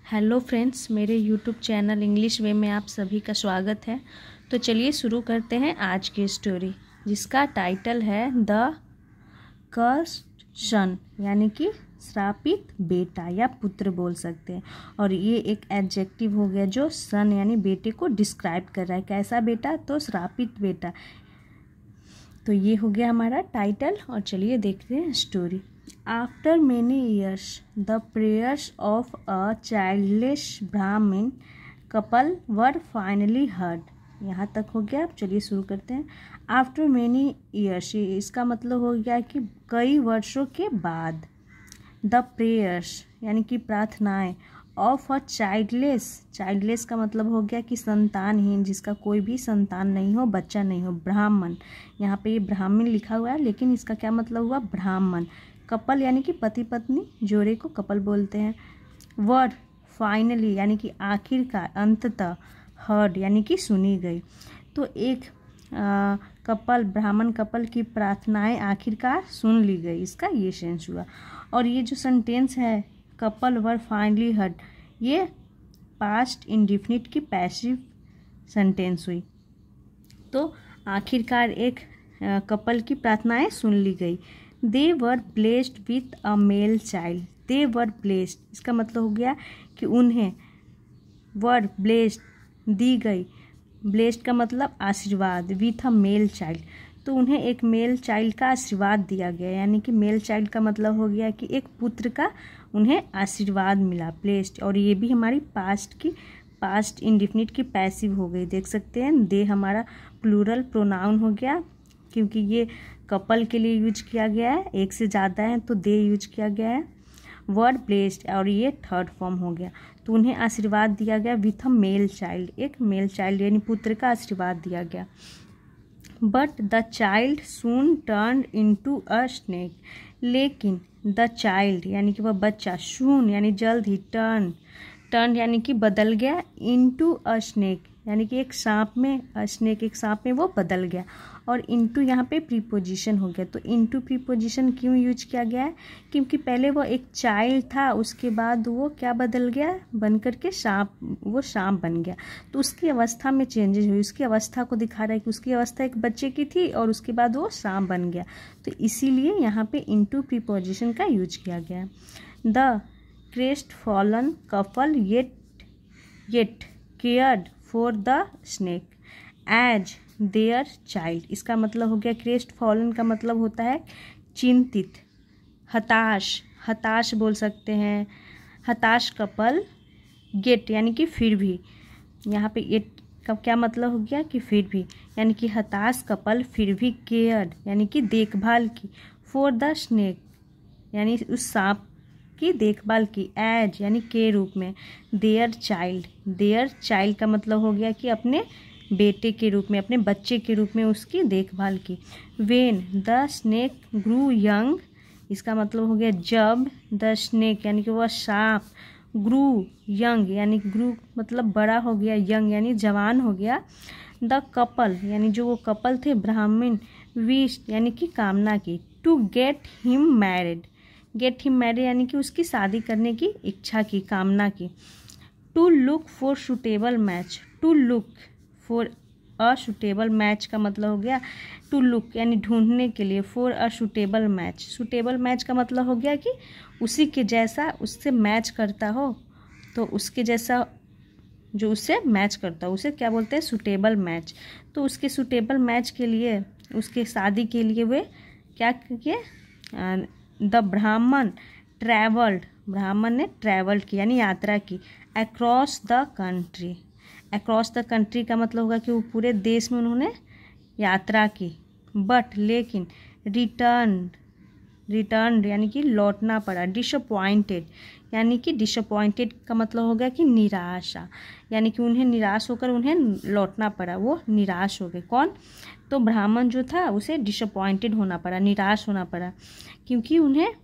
Hello friends, मेरे YouTube channel English वे में आप सभी का स्वागत है। तो चलिए शुरू करते हैं आज की स्टोरी, जिसका टाइटल है द कर्स्ड सन, यानी कि श्रापित बेटा या पुत्र बोल सकते हैं। और ये एक एडजेक्टिव हो गया जो सन यानी बेटे को डिस्क्राइब कर रहा है। कैसा बेटा? तो श्रापित बेटा। तो ये हो गया हमारा टाइटल और चलिए देखते हैं story. After many years, the prayers of a childless Brahmin couple were finally heard. यहाँ तक हो गया। अब चलिए शुरू करते हैं। After many years, इसका मतलब हो गया कि कई वर्षों के बाद। The prayers यानी कि प्रार्थनाएं of a childless का मतलब हो गया कि संतानहीन, जिसका कोई भी संतान नहीं हो, बच्चा नहीं हो। ब्राह्मण, यहाँ पे ये ब्राह्मण लिखा हुआ है, लेकिन इसका क्या मतलब हुआ? ब्राह्मण। कपल यानी कि पति पत्नी जोड़े को कपल बोलते हैं। वर्ड फाइनली यानी कि आखिरकार, अंततः। हर्ड यानी कि सुनी गई। तो एक कपल, ब्राह्मण कपल की प्रार्थनाएं आखिरकार सुन ली गई, इसका ये सेंस हुआ। और ये जो सेंटेंस है कपल वर फाइनली हर्ड, ये पास्ट इंडेफिनिट की पैसिव सेंटेंस हुई। तो आखिरकार एक कपल की प्रार्थनाएं सुन ली गई। They were blessed with a male child. They were blessed, इसका मतलब हो गया कि उन्हें, वर ब्लेस्ड दी गई, ब्लेस्ड का मतलब आशीर्वाद, विथ अ मेल चाइल्ड, तो उन्हें एक मेल चाइल्ड का आशीर्वाद दिया गया। यानी कि मेल चाइल्ड का मतलब हो गया कि एक पुत्र का उन्हें आशीर्वाद मिला, ब्लेस्ड। और ये भी हमारी पास्ट इंडेफिनिट की पैसिव हो गई। देख सकते हैं दे हमारा प्लूरल प्रोनाउन हो गया, क्योंकि ये कपल के लिए यूज किया गया है, एक से ज़्यादा है तो दे यूज किया गया है। वर्ड ब्लेस्ड और ये थर्ड फॉर्म हो गया। तो उन्हें आशीर्वाद दिया गया विथ अ मेल चाइल्ड, एक मेल चाइल्ड यानी पुत्र का आशीर्वाद दिया गया। But the child soon turn into a snake. लेकिन द चाइल्ड यानी कि वह बच्चा, सून यानी जल्द ही, टर्न यानी कि बदल गया, इनटू अ स्नेक यानी कि एक सांप में, स्नेक एक सांप में वो बदल गया। और इनटू यहाँ पे प्रीपोजिशन हो गया। तो इनटू प्रीपोजिशन क्यों यूज किया गया है? क्योंकि पहले वो एक चाइल्ड था, उसके बाद वो क्या बदल गया, बन करके सांप, वो सांप बन गया। तो उसकी अवस्था में चेंजेस हुई, उसकी अवस्था को दिखा रहा है कि उसकी अवस्था एक बच्चे की थी और उसके बाद वो सांप बन गया। तो इसीलिए यहाँ पे इनटू प्रीपोजिशन का यूज किया गया है। The crestfallen couple yet cared for the snake as their child। इसका मतलब हो गया, crestfallen का मतलब होता है चिंतित, हताश बोल सकते हैं। हताश कपल, गेट यानी कि फिर भी, यहाँ पे ये का क्या मतलब हो गया कि फिर भी, यानी कि हताश कपल फिर भी केयर्ड यानी कि देखभाल की, फॉर द स्नेक यानी उस सांप की देखभाल की, एज यानी के रूप में, देयर चाइल्ड का मतलब हो गया कि अपने बेटे के रूप में, अपने बच्चे के रूप में उसकी देखभाल की। When the snake grew young, इसका मतलब हो गया जब, द स्नेक यानी कि वह सांप, ग्रू यंग यानी ग्रू मतलब बड़ा हो गया, यंग यानी जवान हो गया। द कपल यानी जो वो कपल थे ब्राह्मण, विश यानी कि कामना की, टू गेट हिम मैरिड यानी कि उसकी शादी करने की इच्छा की, कामना की। To look for suitable match, to look for a suitable match का मतलब हो गया टू लुक यानी ढूंढने के लिए, for a suitable match. Suitable match का मतलब हो गया कि उसी के जैसा, उससे मैच करता हो, तो उसके जैसा जो उससे मैच करता हो उसे क्या बोलते हैं? Suitable match. तो उसके सुटेबल मैच के लिए, उसके शादी के लिए वे क्या किए? द ब्राह्मण ट्रैवल्ड, ब्राह्मण ने ट्रैवल की यानी यात्रा की, across the country. Across the country का मतलब होगा कि वो पूरे देश में उन्होंने यात्रा की। बट लेकिन रिटर्न यानी कि लौटना पड़ा। डिसअपॉइंटेड यानी कि डिसअपॉइंटेड का मतलब हो गया कि निराशा, यानी कि उन्हें निराश होकर उन्हें लौटना पड़ा, वो निराश हो गए। कौन? तो ब्राह्मण जो था उसे डिसअपॉइंटेड होना पड़ा, निराश होना पड़ा, क्योंकि उन्हें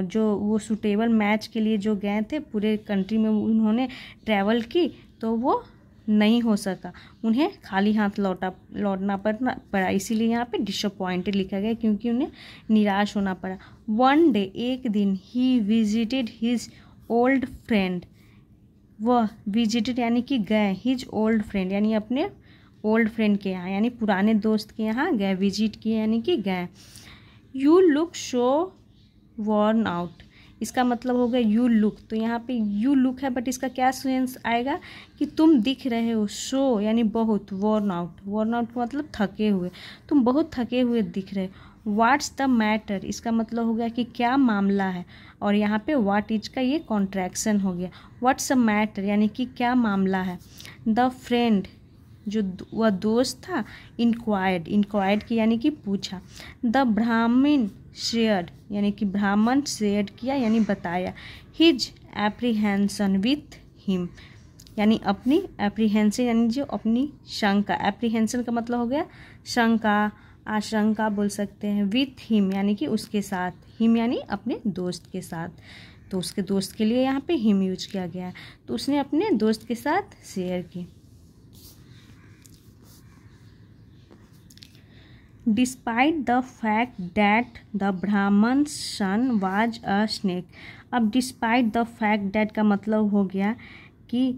जो वो सूटेबल मैच के लिए जो गए थे, पूरे कंट्री में उन्होंने ट्रैवल की, तो वो नहीं हो सका, उन्हें खाली हाथ लौटना पड़ा। इसीलिए यहाँ पे डिसअपॉइंटेड लिखा गया, क्योंकि उन्हें निराश होना पड़ा। वन डे, एक दिन, he visited his old friend, वह विजिटेड यानी कि गए, हिज ओल्ड फ्रेंड यानी अपने ओल्ड फ्रेंड के यहाँ यानी पुराने दोस्त के यहाँ गए, विजिट किए यानी कि गए। You look show worn out, इसका मतलब हो गया यू लुक, तो यहाँ पे यू लुक है बट इसका क्या सेंस आएगा कि तुम दिख रहे हो, शो यानी बहुत, वर्न आउट, वर्न आउट का मतलब थके हुए, तुम बहुत थके हुए दिख रहे हो। व्हाट्स द मैटर, इसका मतलब हो गया कि क्या मामला है, और यहाँ पे व्हाट इज का ये कॉन्ट्रैक्शन हो गया। व्हाट्स द मैटर यानी कि क्या मामला है। द फ्रेंड, जो वह दोस्त था, इंक्वायर्ड की यानी कि पूछा। द ब्राह्मण शेयर्ड यानी कि ब्राह्मण शेयर किया यानी बताया। हिज एप्रीहेंशन विथ हिम यानी अपनी एप्रीहेंशन यानी जो अपनी शंका, एप्रीहेंशन का मतलब हो गया शंका, आशंका बोल सकते हैं। विथ हिम यानी कि उसके साथ, हिम यानी अपने दोस्त के साथ, तो उसके दोस्त के लिए यहाँ पे हिम यूज किया गया है, तो उसने अपने दोस्त के साथ शेयर की। Despite the fact that the ब्राह्मण सन वाज अ स्नेक, अब डिस्पाइट द फैक्ट दैट का मतलब हो गया कि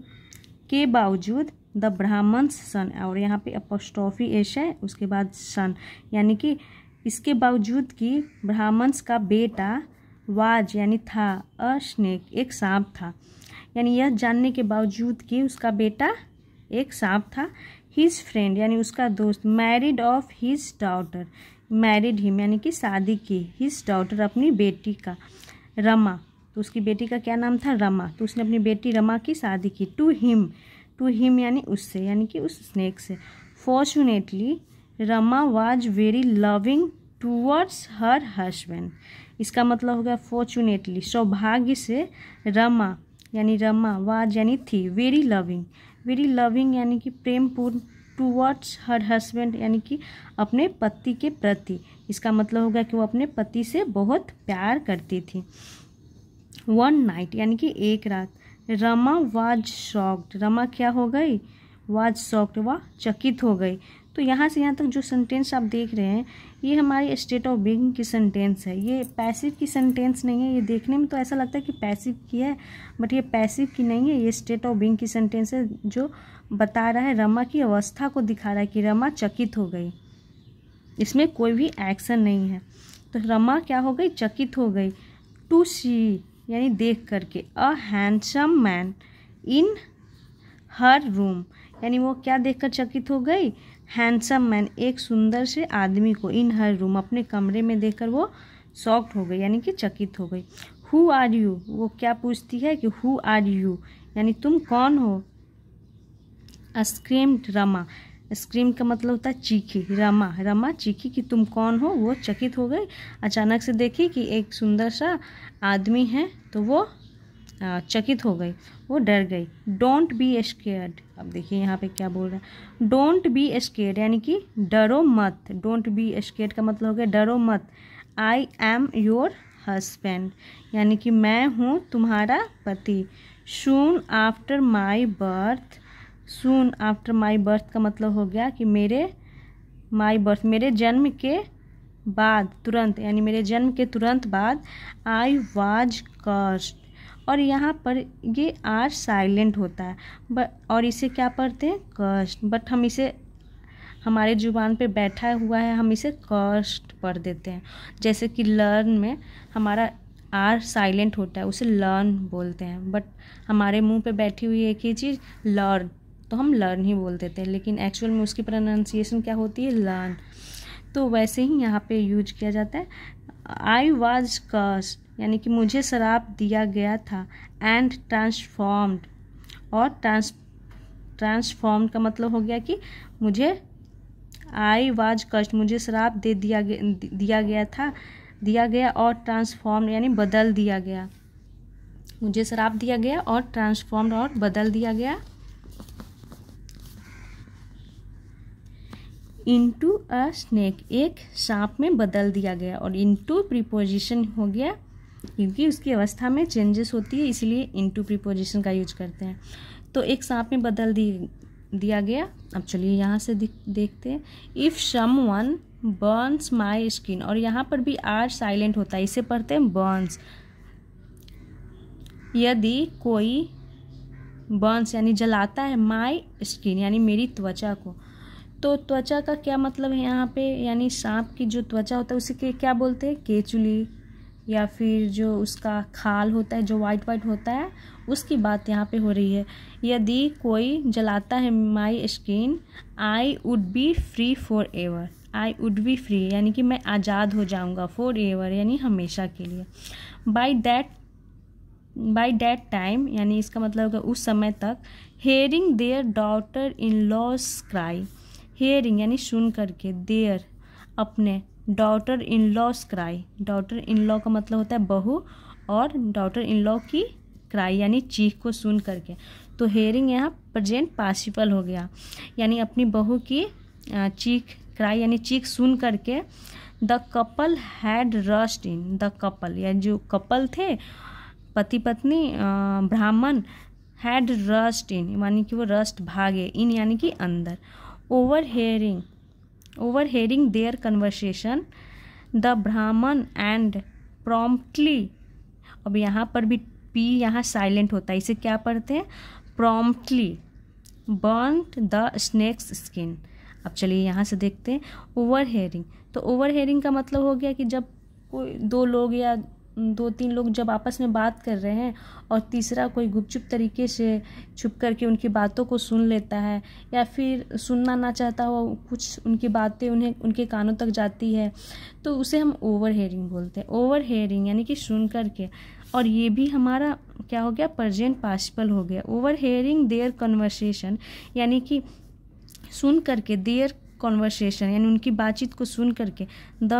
के बावजूद, द ब्राह्मण सन, और यहाँ पे अपोस्ट्रोफी एश है उसके बाद सन, यानी कि इसके बावजूद कि ब्राह्मण्स का बेटा वाज यानी था, अ स्नेक एक सांप था, यानी यह जानने के बावजूद कि उसका बेटा एक सांप था। हिज फ्रेंड यानी उसका दोस्त, married of his daughter, married him यानी कि शादी की, हिज डॉटर अपनी बेटी का, रमा, तो उसकी बेटी का क्या नाम था, रमा, तो उसने अपनी बेटी रमा की शादी की। टू हिम यानी उससे, यानी कि उस स्नेक से। Fortunately Rama was very loving towards her husband, इसका मतलब हो गया फॉर्चुनेटली सौभाग्य से, रमा यानी रमा, वाज यानी थी, वेरी लविंग यानी कि प्रेमपूर्ण, टूवर्ड्स हर हस्बैंड यानी कि अपने पति के प्रति, इसका मतलब होगा कि वो अपने पति से बहुत प्यार करती थी। वन नाइट यानी कि एक रात, रमा वाज शॉक्ड, रमा क्या हो गई, वाज शॉक्ड, वह चकित हो गई। तो यहाँ से यहाँ तक जो सेंटेंस आप देख रहे हैं ये हमारी स्टेट ऑफ बीइंग की सेंटेंस है, ये पैसिव की सेंटेंस नहीं है। ये देखने में तो ऐसा लगता है कि पैसिव की है बट ये पैसिव की नहीं है, ये स्टेट ऑफ बीइंग की सेंटेंस है जो बता रहा है, रमा की अवस्था को दिखा रहा है कि रमा चकित हो गई, इसमें कोई भी एक्शन नहीं है। तो रमा क्या हो गई, चकित हो गई। टू सी यानी देख करके, a handsome man in her room, यानी वो क्या देखकर चकित हो गई, हैंडसम मैन एक सुंदर से आदमी को, इन हर रूम अपने कमरे में देखकर वो शॉक्ड हो गई यानी कि चकित हो गई। हु आर यू, वो क्या पूछती है कि हु आर यू यानी तुम कौन हो। स्क्रीम्ड रमा, स्क्रीम का मतलब होता है चीखी, रमा चीखी कि तुम कौन हो, वो चकित हो गई, अचानक से देखी कि एक सुंदर सा आदमी है तो वो चकित हो गई, वो डर गई। डोंट बी स्केयर्ड, अब देखिए यहाँ पे क्या बोल रहा है, डोंट बी स्केयर्ड यानी कि डरो मत, डोंट बी स्केयर्ड का मतलब हो गया डरो मत। आई एम योर हस्बैंड यानी कि मैं हूँ तुम्हारा पति। Soon after my birth, soon after my birth का मतलब हो गया कि माई बर्थ मेरे जन्म के बाद, तुरंत यानी मेरे जन्म के तुरंत बाद। आई वाज कर्स्ड, और यहाँ पर ये आर साइलेंट होता है और इसे क्या पढ़ते हैं, कर्स्ड, बट हम इसे हमारे जुबान पे बैठा हुआ है, हम इसे कर्स्ड पढ़ देते हैं। जैसे कि लर्न में हमारा आर साइलेंट होता है, उसे लर्न बोलते हैं, बट हमारे मुंह पे बैठी हुई एक ही चीज़ लर्न, तो हम लर्न ही बोल देते हैं, लेकिन एक्चुअल में उसकी प्रोनाउंसिएशन क्या होती है, लर्न। तो वैसे ही यहाँ पे यूज किया जाता है। आई वाज कर्स्ड यानी कि मुझे श्राप दिया गया था। एंड ट्रांसफॉर्म्ड, और ट्रांसफॉर्म्ड का मतलब हो गया कि मुझे, आई वाज कर्स्ड मुझे श्राप दिया गया और ट्रांसफॉर्म्ड यानी बदल दिया गया, मुझे श्राप दिया गया और ट्रांसफॉर्म्ड और बदल दिया गया। इनटू अ स्नेक, एक सांप में बदल दिया गया, और इनटू प्रीपोजिशन हो गया क्योंकि उसकी अवस्था में चेंजेस होती है, इसलिए इनटू प्रीपोजिशन का यूज करते हैं। तो एक सांप में बदल दिया गया। अब चलिए यहाँ से देखते हैं। If someone Burns my skin, और यहाँ पर भी आर साइलेंट होता है, इसे पढ़ते हैं बर्न्स। यदि कोई बर्न्स यानी जलाता है माई स्किन यानी मेरी त्वचा को। तो त्वचा का क्या मतलब है यहाँ पे, यानी सांप की जो त्वचा होता है उसे क्या बोलते हैं, केचुली, या फिर जो उसका खाल होता है जो वाइट वाइट होता है उसकी बात यहाँ पे हो रही है। यदि कोई जलाता है my skin, I would be free for ever. I would be free यानी कि मैं आज़ाद हो जाऊँगा, फॉर एवर यानी हमेशा के लिए। बाई दैट टाइम यानी इसका मतलब होगा उस समय तक। Hearing their daughter in laws cry, hearing यानी सुन करके, देयर अपने, daughter in laws cry, daughter in law का मतलब होता है बहू, और डॉटर इन लॉ की क्राई यानी चीख को सुन करके। तो हेयरिंग यहाँ प्रेजेंट पार्टिसिपल हो गया, यानी अपनी बहू की चीख, क्राई यानी चीख सुन करके। The couple had rust in, the couple यानी जो कपल थे पति पत्नी ब्राह्मण, हैड रस्ट इन यानी कि वो रस्ट भागे, इन यानी कि अंदर। ओवरहेयरिंग देयर कन्वर्सेशन द ब्राह्मण एंड प्रॉम्प्टली, अब यहाँ पर भी पी यहाँ साइलेंट होता है, इसे क्या पढ़ते हैं, promptly burned the snake's skin. अब चलिए यहाँ से देखते हैं ओवरहेयरिंग। तो ओवरहेयरिंग का मतलब हो गया कि जब कोई दो लोग या 2-3 लोग जब आपस में बात कर रहे हैं और तीसरा कोई गुपचुप तरीके से छुप करके उनकी बातों को सुन लेता है, या फिर सुनना ना चाहता हो कुछ उनकी बातें उनके कानों तक जाती है, तो उसे हम ओवरहेयरिंग बोलते हैं। ओवरहेयरिंग यानी कि सुन करके, और ये भी हमारा क्या हो गया, प्रेजेंट पार्टिसिपल हो गया। ओवरहेयरिंग देयर कन्वर्सेशन यानी कि सुन करके, देयर कन्वर्सेशन यानी उनकी बातचीत को सुन करके। द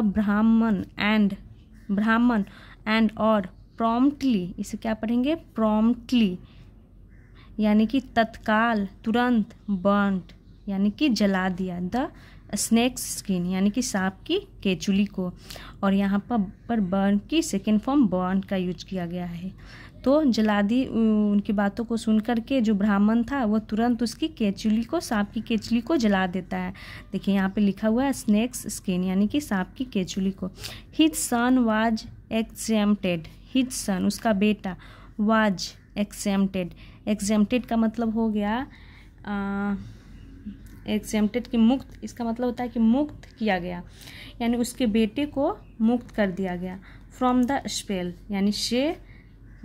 ब्राह्मण एंड और प्रॉम्प्टली, इसे क्या पढ़ेंगे, प्रॉम्प्टली यानी कि तत्काल, तुरंत, बर्न्ड यानी कि जला दिया, द स्नेक्स स्किन यानी कि सांप की केचुली को। और यहाँ पर बर्न की सेकेंड फॉर्म बर्न का यूज किया गया है। तो जला दी उनकी बातों को सुन करके जो ब्राह्मण था वो तुरंत उसकी केचुली को, सांप की केचुली को जला देता है। देखिए यहाँ पे लिखा हुआ है स्नेक्स स्किन यानी कि सांप की केचुली को। His son was exempted, his son उसका बेटा, वाज एक्सेम्प्टेड, एक्सेम्प्टेड का मतलब हो गया एक्सेम्प्टेड की मुक्त, इसका मतलब होता है कि मुक्त किया गया, यानी उसके बेटे को मुक्त कर दिया गया। फ्रॉम द स्पेल यानी से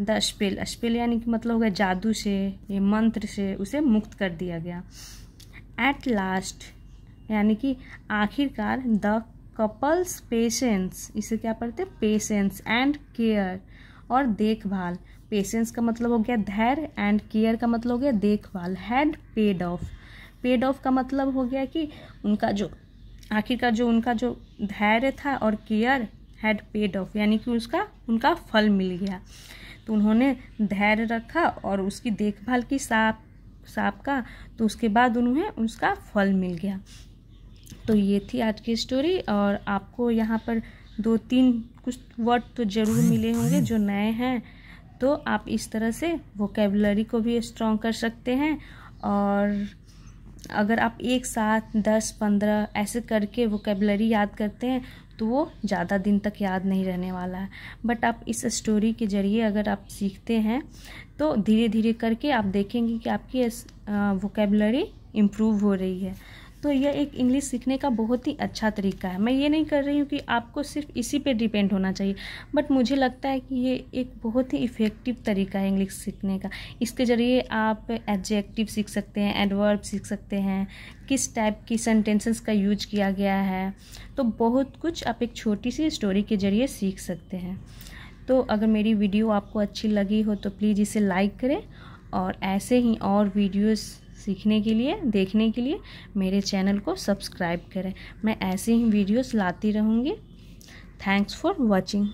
द स्पेल, स्पेल यानी कि मतलब हो गया जादू से, ये मंत्र से उसे मुक्त कर दिया गया। एट लास्ट यानी कि आखिरकार। द कपल्स पेशेंस, इसे क्या पढ़ते, पेशेंस एंड केयर और देखभाल। पेशेंस का मतलब हो गया धैर्य, एंड केयर का मतलब हो गया देखभाल। Had paid of, paid of का मतलब हो गया कि उनका जो आखिरकार जो उनका जो धैर्य था और केयर, हैड पेड ऑफ यानी कि उनका फल मिल गया। तो उन्होंने धैर्य रखा और उसकी देखभाल की सांप का, तो उसके बाद उन्हें उसका फल मिल गया। तो ये थी आज की स्टोरी, और आपको यहाँ पर 2-3 कुछ वर्ड तो ज़रूर मिले होंगे जो नए हैं, तो आप इस तरह से वोकेबुलरी को भी स्ट्रॉन्ग कर सकते हैं। और अगर आप एक साथ 10-15 ऐसे करके वोकेबुलरी याद करते हैं तो वो ज़्यादा दिन तक याद नहीं रहने वाला है। बट आप इस स्टोरी के ज़रिए अगर आप सीखते हैं तो धीरे धीरे करके आप देखेंगे कि आपकी वोकेबुलरी इम्प्रूव हो रही है। तो यह एक इंग्लिश सीखने का बहुत ही अच्छा तरीका है। मैं ये नहीं कर रही हूँ कि आपको सिर्फ इसी पे डिपेंड होना चाहिए, बट मुझे लगता है कि ये एक बहुत ही इफ़ेक्टिव तरीका है इंग्लिश सीखने का। इसके ज़रिए आप एडजेक्टिव सीख सकते हैं, एडवर्ब सीख सकते हैं, किस टाइप की सेंटेंसेस का यूज किया गया है, तो बहुत कुछ आप एक छोटी सी स्टोरी के ज़रिए सीख सकते हैं। तो अगर मेरी वीडियो आपको अच्छी लगी हो तो प्लीज़ इसे लाइक करें, और ऐसे ही और वीडियोस सीखने के लिए, देखने के लिए मेरे चैनल को सब्सक्राइब करें। मैं ऐसे ही वीडियोस लाती रहूँगी। Thanks for watching.